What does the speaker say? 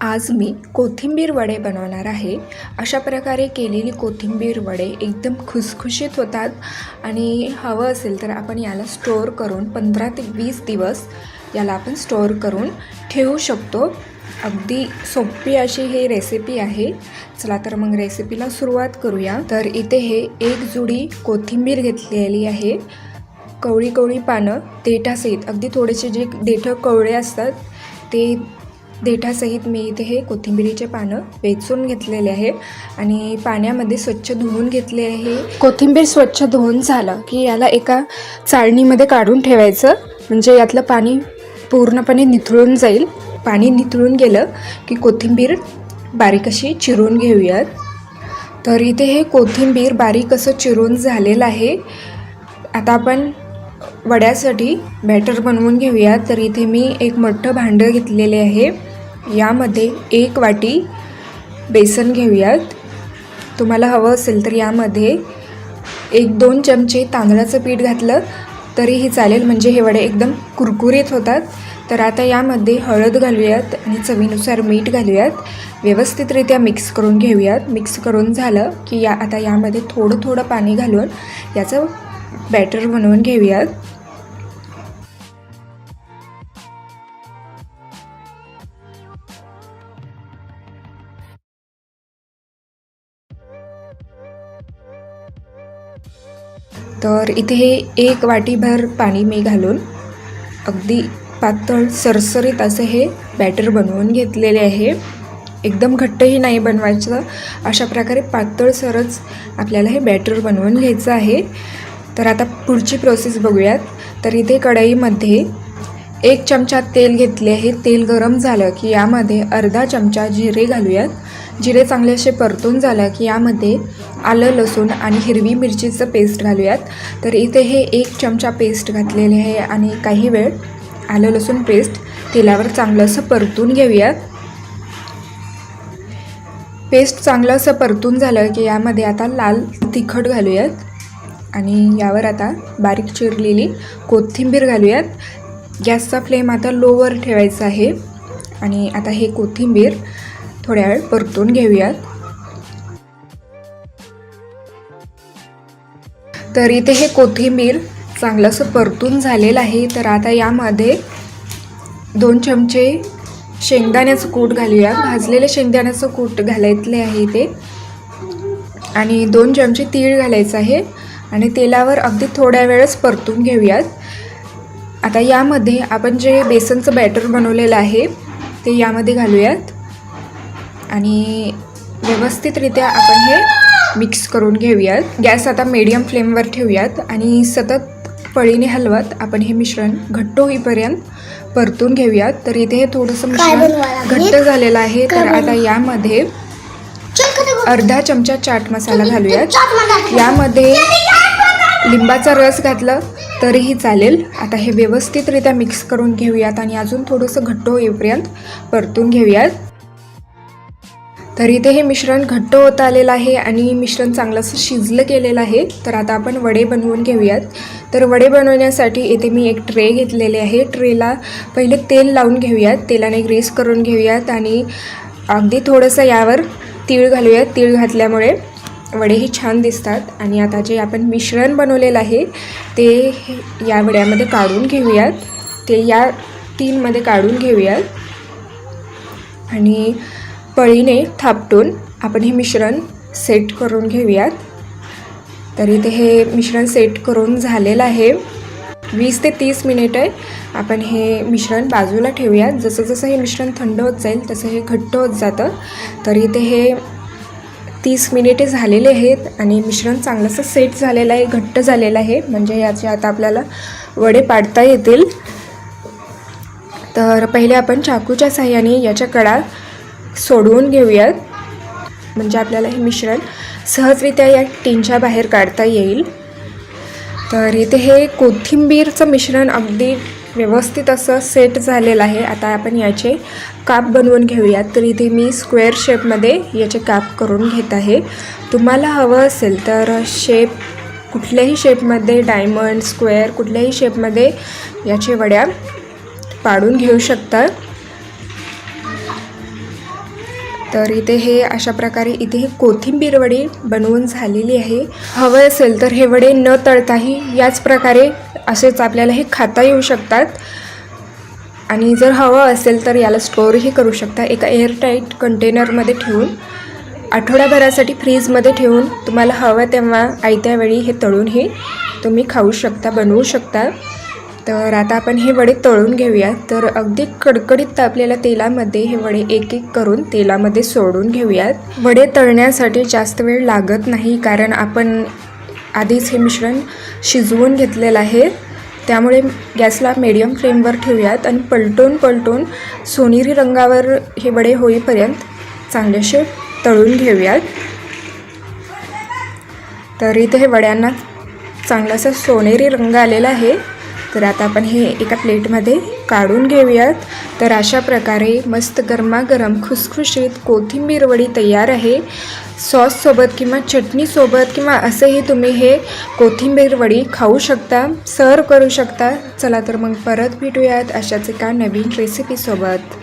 आज मी कोथिंबीर वडे बनवणार आहे। अशा प्रकारे केलेली कोथिंबीर वडे एकदम खुसखुशीत होतात आणि हवं असेल तर आपण याला स्टोअर करून 15 ते 20 दिवस याला आपण स्टोअर करून ठेवू शकतो। अगदी सोपी अशी ही रेसिपी आहे। चला तर मग रेसिपीला सुरुवात करूया। तर इथे हे एक जुडी कोथिंबीर घेतलेली आहे। कवळी कवळी पानं देठासहित, अगदी थोडेसे जे देठं कवळे असतात ते देठासहित मी इथे हे कोथिंबीरीचे पानं वेचून घेतलेले आहे आणि पाण्यामध्ये स्वच्छ धुवून घेतले आहे। कोथिंबीर स्वच्छ धुवून झालं की याला एका चाळणीमध्ये काढून ठेवायचं, म्हणजे यातलं पाणी पूर्णपणे निथळून जाईल। पाणी निथळून गेलं की कोथिंबीर बारीक अशी चिरून घेऊयात। तर इथे हे कोथिंबीर बारीक असं चिरून झालेलं आहे। आता आपण वड्यासाठी बॅटर बनवून घेऊया। तर इथे मी एक मोठं भांडं घेतलेले आहे। यामध्ये 1 वाटी बेसन घेऊयात। तुम्हाला हवं असेल तर यामध्ये 1-2 चमचे तांदळाचं पीठ घातलं तरीही चालेल, म्हणजे हे वडे एकदम कुरकुरीत होतात। तर आता यामध्ये हळद घालूयात आणि चवीनुसार मीठ घालूयात। व्यवस्थितरित्या मिक्स करून घेऊयात। मिक्स करून झालं की आता यामध्ये थोडं थोडं पाणी घालून याचं बॅटर बनवून घेऊयात। तर इथे हे 1 वाटीभर पाणी मी घालून अगदी पातळ सरसरीत असं हे बॅटर बनवून घेतलेले आहे। एकदम घट्टही नाही बनवायचं, अशा प्रकारे पातळसरच आपल्याला हे बॅटर बनवून घ्यायचं आहे। तर आता पुढची प्रोसेस बघूयात। तर इथे कढईमध्ये 1 चमचा तेल घेतले आहे। तेल गरम झालं की यामध्ये अर्धा चमचा जिरे घालूयात। जिरे चांगले असे परतून झालं की यामध्ये आलं, लसूण आणि हिरवी मिरचीचं पेस्ट घालूयात। तर इथे हे 1 चमचा पेस्ट घातलेले आहे आणि काही वेळ आलं लसूण पेस्ट तेलावर चांगलं असं परतून घेऊयात। पेस्ट चांगलं असं परतून झालं की यामध्ये आता लाल तिखट घालूयात आणि यावर आता बारीक चिरलेली कोथिंबीर घालूयात। गॅसचा फ्लेम आता लोवर ठेवायचा आहे आणि आता हे कोथिंबीर थोड्या वेळ परतून घेऊयात। तर इथे हे कोथिंबीर चांगलं असं परतून झालेलं आहे। तर आता यामध्ये 2 चमचे शेंगदाण्याचं कूट घालूया। भाजलेले शेंगदाण्याचं कूट घालायचे आहे इथे आणि 2 चमचे तीळ घालायचं आहे आणि तेलावर अगदी थोड्या वेळच परतून घेऊयात। आता यामध्ये आपण जे बेसनचं बॅटर बनवलेलं आहे ते यामध्ये घालूयात आणि व्यवस्थितरित्या आपण हे मिक्स करून घेऊयात। गॅस आता मीडियम फ्लेमवर ठेवूयात आणि सतत पळीने हलवत आपण हे मिश्रण घट्ट होईपर्यंत परतून घेऊयात। तर इथे हे थोडंसं मिश्रण घट्ट झालेलं आहे। तर आता यामध्ये अर्धा चमचा चाट मसाला घालूयात। यामध्ये लिंबाचा रस घातला तरीही चालेल। आता हे व्यवस्थितरित्या मिक्स करून घेऊयात आणि अजून थोडंसं घट्ट होईपर्यंत परतून घेऊयात। तर इथे हे मिश्रण घट्ट होत आलेलं आहे आणि मिश्रण चांगलं असं शिजलं केलेलं आहे। तर आता आपण वडे बनवून घेऊयात। तर वडे बनवण्यासाठी इथे मी एक ट्रे घेतलेले आहे। ट्रेला पहिले तेल लावून घेऊयात, तेलाने ग्रीस करून घेऊयात आणि अगदी थोडंसं यावर तीळ घालूयात। तीळ घातल्यामुळे वडेही छान दिसतात। आणि आता जे आपण मिश्रण बनवलेलं आहे ते या वड्यामध्ये काढून घेऊयात। ते या टीनमध्ये काढून घेऊयात आणि पळीने थापटून आपण हे मिश्रण सेट करून घेऊयात। तर इथे हे मिश्रण सेट करून झालेलं आहे। 20 ते 30 मिनिटे आपण हे मिश्रण बाजूला ठेवूयात। जसं जसं हे मिश्रण थंड होत जाईल तसं हे घट्ट होत जातं। तर इथे हे 30 मिनिटे झालेले आहेत आणि मिश्रण चांगलं असं सेट झालेलं आहे, घट्ट झालेलं आहे, म्हणजे याचे आता आपल्याला वडे पाडता येतील। तर पहिले आपण चाकूच्या साहाय्याने याच्या कडा सोडवून घेऊयात, म्हणजे आपल्याला हे मिश्रण सहजरित्या या टीनच्या बाहेर काढता येईल। तर इथे हे कोथिंबीरचं मिश्रण अगदी व्यवस्थित असं सेट झालेलं आहे। आता आपण याचे काप बनवून घेऊयात। तर इथे मी स्क्वेअर शेपमध्ये याचे काप करून घेत आहे। तुम्हाला हवं असेल तर शेप कुठल्याही शेपमध्ये, डायमंड, स्क्वेअर कुठल्याही शेपमध्ये याचे वड्या पाडून घेऊ शकता। तर इथे हे अशा प्रकारे इथे हे कोथिंबीर वडी बनवून झालेली आहे. हवं असेल तर हे वडे न तळताही याच प्रकारे असेच आपल्याला हे खाता येऊ शकतात. आणि जर हवं असेल तर याला स्टोअरही करू शकता. एका एअरटाईट कंटेनरमध्ये ठेवून आठवड्याभरासाठी फ्रीजमध्ये ठेवून तुम्हाला हवं तेव्हा आयत्या वेळी हे तळूनही तुम्ही खाऊ शकता, बनवू शकता. तर आता आपण हे वडे तळून घेऊया. तर अगदी कडकडीत तापलेल्या तेलामध्ये हे वडे एक एक करून तेलामध्ये सोडून घेऊयात. वडे तळण्यासाठी जास्त वेळ लागत नाही, कारण आपण आधीच हे मिश्रण शिजवून घेतलेलं आहे. त्यामुळे गॅसला मीडियम फ्लेमवर ठेवूयात आणि पलटून सोनेरी रंगावर हे वडे होईपर्यंत चांगलेसे तळून घेऊयात. तर इथे हे वड्यांना चांगलासा सोनेरी रंग आलेला आहे. तर आता आपण हे एका प्लेटमध्ये काढून घेऊयात. तर अशा प्रकारे मस्त गरमागरम खुसखुशीत कोथिंबीर वडी तयार आहे. सॉससोबत किंवा चटणीसोबत किंवा असेही तुम्ही हे कोथिंबीर वडी खाऊ शकता, सर्व करू शकता. चला तर मग परत भेटूयात अशाच एका नवीन रेसिपीसोबत.